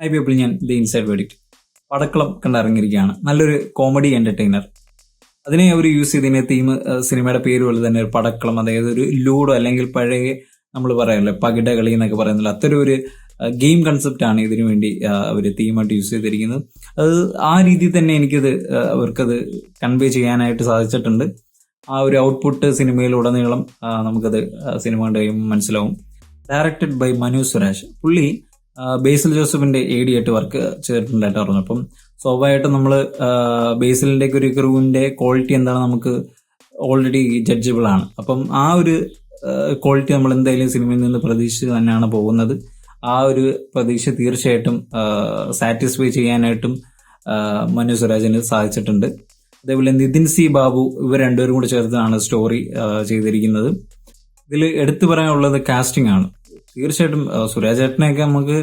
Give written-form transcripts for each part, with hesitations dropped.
High people, ഞാൻ the inside verdict. പടക്കളം കണ്ടിറങ്ങിയിരിക്കുകയാണ്. നല്ലൊരു comedy entertainer. അതിനെ അവർ യൂസ് ചെയ്തതിനെ തീം സിനിമയുടെ പേര് പോലെ തന്നെ ഒരു പടക്കളം, അതായത് ഒരു ലൂഡോ അല്ലെങ്കിൽ പഴയ നമ്മൾ പറയാമല്ലോ പകിട കളി എന്നൊക്കെ പറയുന്നില്ല, അത്തരം ഒരു ഗെയിം കൺസെപ്റ്റ് ആണ് ഇതിനു വേണ്ടി അവർ തീമായിട്ട് യൂസ് ചെയ്തിരിക്കുന്നത്. അത് ആ രീതിയിൽ തന്നെ എനിക്കത് അവർക്കത് കൺവേ ചെയ്യാനായിട്ട് സാധിച്ചിട്ടുണ്ട്. ആ ഒരു ഔട്ട്പുട്ട് സിനിമയിലുടനീളം നമുക്കത് സിനിമ കണ്ടു കഴിയുമ്പോൾ മനസ്സിലാവും. Directed by Manu Suraj. പുള്ളി ബേസിൽ ജോസഫിന്റെ AD ആയിട്ട് വർക്ക് ചെയ്തിട്ടുണ്ടായിട്ട് പറഞ്ഞു. അപ്പം സ്വാഭാവികമായിട്ടും നമ്മൾ ബേസിലിന്റെ ഒരു ക്രൂവിന്റെ ക്വാളിറ്റി എന്താണ് നമുക്ക് ഓൾറെഡി ജഡ്ജബിൾ ആണ്. അപ്പം ആ ഒരു ക്വാളിറ്റി നമ്മൾ എന്തായാലും സിനിമയിൽ നിന്ന് പ്രതീക്ഷിച്ച് തന്നെയാണ് പോകുന്നത്. ആ ഒരു പ്രതീക്ഷ തീർച്ചയായിട്ടും സാറ്റിസ്ഫൈ ചെയ്യാനായിട്ടും മനു സുരാജിന് സാധിച്ചിട്ടുണ്ട്. അതേപോലെ നിതിൻ സി ബാബു, ഇവർ രണ്ടുപേരും കൂടി ചേർത്താണ് സ്റ്റോറി ചെയ്തിരിക്കുന്നത്. ഇതിൽ എടുത്തു പറയാനുള്ളത് കാസ്റ്റിംഗ് ആണ്. തീർച്ചയായിട്ടും സുരാജ് ഏട്ടനെയൊക്കെ നമുക്ക്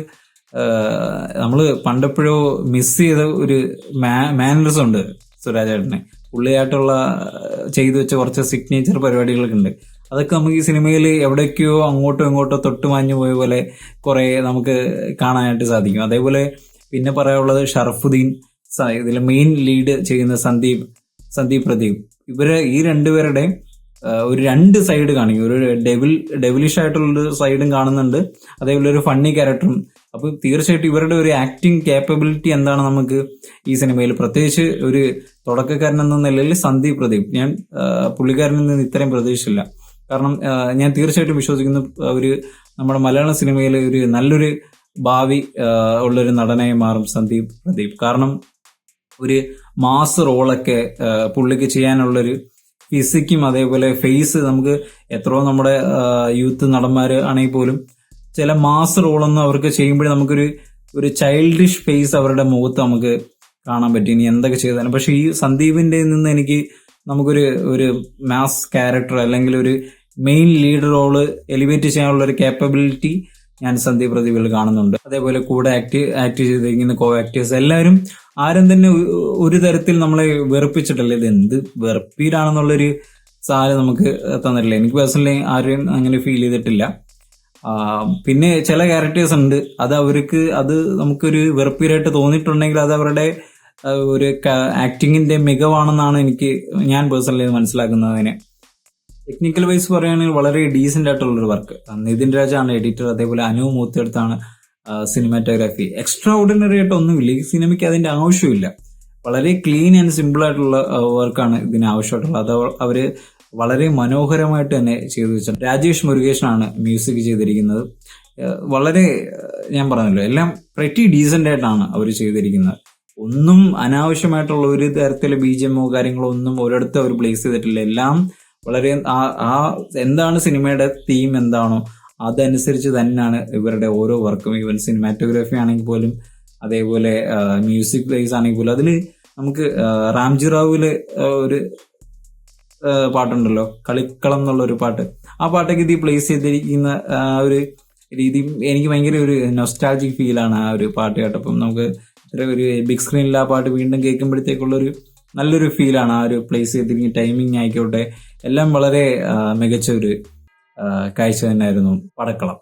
നമ്മൾ പണ്ടെപ്പോഴോ മിസ് ചെയ്ത ഒരു മാനറിസം ഉണ്ട് സുരാജ് ഏട്ടനെ. പുള്ളിയായിട്ടുള്ള ചെയ്തു വെച്ച കുറച്ച് സിഗ്നേച്ചർ പരിപാടികളൊക്കെ ഉണ്ട്. അതൊക്കെ നമുക്ക് ഈ സിനിമയിൽ എവിടേക്കോ അങ്ങോട്ടോ ഇങ്ങോട്ടോ തൊട്ട് മാഞ്ഞു പോയ പോലെ കുറെ നമുക്ക് കാണാനായിട്ട് സാധിക്കും. അതേപോലെ പിന്നെ പറയാനുള്ളത് ഷറഫുദ്ദീൻ, ഇതിൽ മെയിൻ ലീഡ് ചെയ്യുന്ന സന്ദീപ് പ്രദീപ്. ഈ രണ്ടുപേരുടെ ഒരു രണ്ട് സൈഡ് കാണിക്കും. ഒരു ഡെവിലിഷ് ആയിട്ടുള്ളൊരു സൈഡും കാണുന്നുണ്ട്, അതേപോലെ ഒരു ഫണ്ണി ക്യാരക്ടറും. അപ്പൊ തീർച്ചയായിട്ടും ഇവരുടെ ഒരു ആക്ടിങ് കേപ്പബിലിറ്റി എന്താണ് നമുക്ക് ഈ സിനിമയിൽ, പ്രത്യേകിച്ച് ഒരു തുടക്കക്കാരൻ എന്ന നിലയിൽ സന്ദീപ് പ്രദീപ്, ഞാൻ പുള്ളിക്കാരനിൽ നിന്ന് ഇത്രയും പ്രതീക്ഷിച്ചില്ല. കാരണം ഞാൻ തീർച്ചയായിട്ടും വിശ്വസിക്കുന്നു ഒരു നമ്മുടെ മലയാള സിനിമയിൽ ഒരു നല്ലൊരു ഭാവി ഉള്ളൊരു നടനായി മാറും സന്ദീപ് പ്രദീപ്. കാരണം ഒരു മാസ് റോളൊക്കെ പുള്ളിക്ക് ചെയ്യാനുള്ളൊരു ഫിസിക്കും അതേപോലെ ഫേസ്, നമുക്ക് എത്രയോ നമ്മുടെ യൂത്ത് നടന്മാര് ആണെങ്കിൽ പോലും ചില മാസ് റോളൊന്നും അവർക്ക് ചെയ്യുമ്പോഴേ നമുക്കൊരു ചൈൽഡിഷ് ഫേസ് അവരുടെ മുഖത്ത് നമുക്ക് കാണാൻ പറ്റും. ഇനി എന്തൊക്കെ ചെയ്താലും. പക്ഷെ ഈ സന്ദീപിന്റെ നിന്ന് എനിക്ക് നമുക്കൊരു മാസ് ക്യാരക്ടർ അല്ലെങ്കിൽ ഒരു മെയിൻ ലീഡ് റോള് എലിവേറ്റ് ചെയ്യാനുള്ള ഒരു കേപ്പബിലിറ്റി ഞാൻ സന്ദീപ് പ്രദീപിൽ കാണുന്നുണ്ട്. അതേപോലെ കൂടെ ആക്ട് ചെയ്തിരിക്കുന്ന കോ ആക്ടേഴ്സ് എല്ലാവരും ആരും തന്നെ ഒരു തരത്തിൽ നമ്മളെ വെറുപ്പിച്ചിട്ടല്ല. ഇത് എന്ത് വെറുപ്പീരാണെന്നുള്ളൊരു സാധനം നമുക്ക് തന്നിട്ടില്ല. എനിക്ക് പേഴ്സണലി ആരെയും അങ്ങനെ ഫീൽ ചെയ്തിട്ടില്ല. പിന്നെ ചില ക്യാരക്ടേഴ്സ് ഉണ്ട്, അത് നമുക്കൊരു വെറുപ്പീരായിട്ട് തോന്നിയിട്ടുണ്ടെങ്കിൽ അത് അവരുടെ ഒരു ആക്ടിങ്ങിന്റെ മികവാണെന്നാണ് ഞാൻ പേഴ്സണലി മനസ്സിലാക്കുന്നതിനെ. ടെക്നിക്കൽ വൈസ് പറയുകയാണെങ്കിൽ വളരെ ഡീസെന്റ് ആയിട്ടുള്ളൊരു വർക്ക്. നിതിൻ രാജാണ് എഡിറ്റർ, അതേപോലെ അനു മൂത്തേടത്താണ് സിനിമാറ്റോഗ്രാഫി. എക്സ്ട്രാ ഓർഡിനറി ആയിട്ട് ഒന്നുമില്ല ഈ സിനിമയ്ക്ക്, അതിന്റെ ആവശ്യമില്ല. വളരെ ക്ലീൻ ആൻഡ് സിമ്പിൾ ആയിട്ടുള്ള വർക്കാണ് ഇതിന് ആവശ്യമായിട്ടുള്ളത്. അത് അവര് വളരെ മനോഹരമായിട്ട് തന്നെ ചെയ്തു വെച്ചിട്ടുണ്ട്. രാജേഷ് മുരുകേഷനാണ് മ്യൂസിക് ചെയ്തിരിക്കുന്നത്. വളരെ, ഞാൻ പറഞ്ഞല്ലോ, എല്ലാം പ്രെറ്റി ഡീസെന്റ് ആയിട്ടാണ് അവർ ചെയ്തിരിക്കുന്നത്. ഒന്നും അനാവശ്യമായിട്ടുള്ള ഒരു തരത്തിലെ BGMO കാര്യങ്ങളോ ഒന്നും ഒരിടത്തും അവർ പ്ലേസ് ചെയ്തിട്ടില്ല. എല്ലാം വളരെ എന്താണ് സിനിമയുടെ തീം എന്താണോ അതനുസരിച്ച് തന്നെയാണ് ഇവരുടെ ഓരോ വർക്കും. ഈവൻ സിനിമാറ്റോഗ്രാഫി ആണെങ്കിൽ പോലും, അതേപോലെ മ്യൂസിക് വൈസ് ആണെങ്കിൽ പോലും. അതിൽ നമുക്ക് റാംജി റാവുവില് ഒരു പാട്ടുണ്ടല്ലോ, കളിക്കളം എന്നുള്ള ഒരു പാട്ട്. ആ പാട്ടൊക്കെ ഇത് പ്ലേസ് ചെയ്തിരിക്കുന്ന ഒരു രീതി എനിക്ക് ഭയങ്കര ഒരു നൊസ്റ്റാൾജിക് ഫീലാണ് ആ ഒരു പാട്ട് കേട്ടപ്പം. നമുക്ക് ഒരു ബിഗ് സ്ക്രീനിൽ ആ പാട്ട് വീണ്ടും കേൾക്കുമ്പോഴത്തേക്കുള്ളൊരു നല്ലൊരു ഫീലാണ് ആ ഒരു പ്ലേസ് ചെയ്തിരിക്കുന്ന ടൈമിങ് ആയിക്കോട്ടെ, എല്ലാം വളരെ മികച്ച ഒരു കാഴ്ച തന്നെയായിരുന്നു പടക്കളം.